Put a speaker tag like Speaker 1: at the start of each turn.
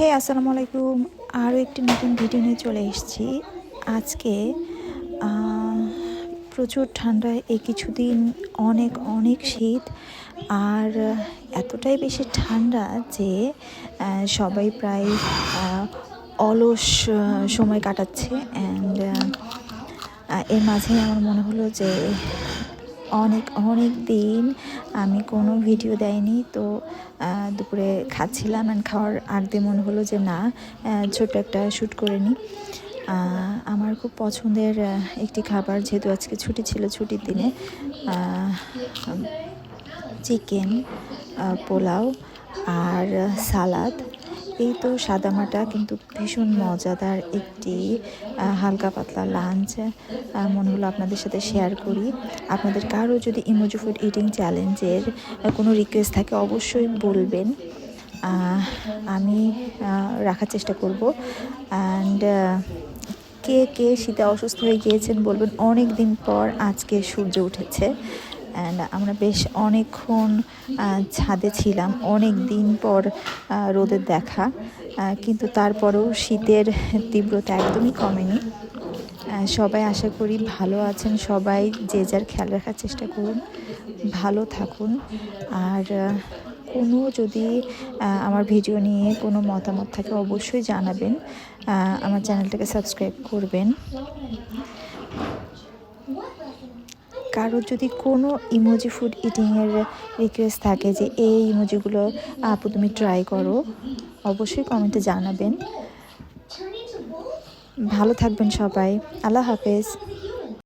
Speaker 1: আসসালামু আলাইকুম। আরও একটি নতুন ভিডিও নিয়ে চলে এসেছি। আজকে প্রচুর ঠান্ডা, এই কিছুদিন অনেক অনেক শীত, আর এতটাই বেশি ঠান্ডা যে সবাই প্রায় অলস সময় কাটাচ্ছে। অ্যান্ড এর মাঝে আমার মনে হলো যে অনেক অনেক দিন আমি কোনো ভিডিও দেয়নি, তো দুপুরে খাচ্ছিলাম, অ্যান্ড খাওয়ার আগ দিয়ে মনে হলো যে না, ছোট্ট একটা শ্যুট করে নিই। আমার খুব পছন্দের একটি খাবার, যেহেতু আজকে ছুটি ছিল, ছুটির দিনে চিকেন, পোলাও আর সালাদ, এই তো সাদামাটা কিন্তু ভীষণ মজাদার একটি হালকা পাতলা লাঞ্চ। মনে হলো আপনাদের সাথে শেয়ার করি। আপনাদের কারো যদি ইমোজি ফুড ইটিং চ্যালেঞ্জের কোনো রিকোয়েস্ট থাকে অবশ্যই বলবেন, আমি রাখার চেষ্টা করব। অ্যান্ড কে কে শীতে অসুস্থ হয়ে গিয়েছেন বলবেন। অনেক দিন পর আজকে সূর্য উঠেছে, অ্যান্ড আমরা বেশ অনেকক্ষণ ছাদে ছিলাম, অনেক দিন পর রোদের দেখা, কিন্তু তারপরেও শীতের তীব্রতা একদমই কমেনি। সবাই আশা করি ভালো আছেন, সবাই যে যার খেয়াল রাখার চেষ্টা করুন, ভালো থাকুন। আর কোনো যদি আমার ভিডিও নিয়ে কোনো মতামত থাকে অবশ্যই জানাবেন, আমার চ্যানেলটাকে সাবস্ক্রাইব করবেন। কারোর যদি কোনো ইমোজি ফুড ইটিংয়ের রিকোয়েস্ট থাকে যে এই ইমোজিগুলো আপু তুমি ট্রাই করো, অবশ্যই কমেন্টে জানাবেন। ভালো থাকবেন সবাই, আল্লাহ হাফেজ।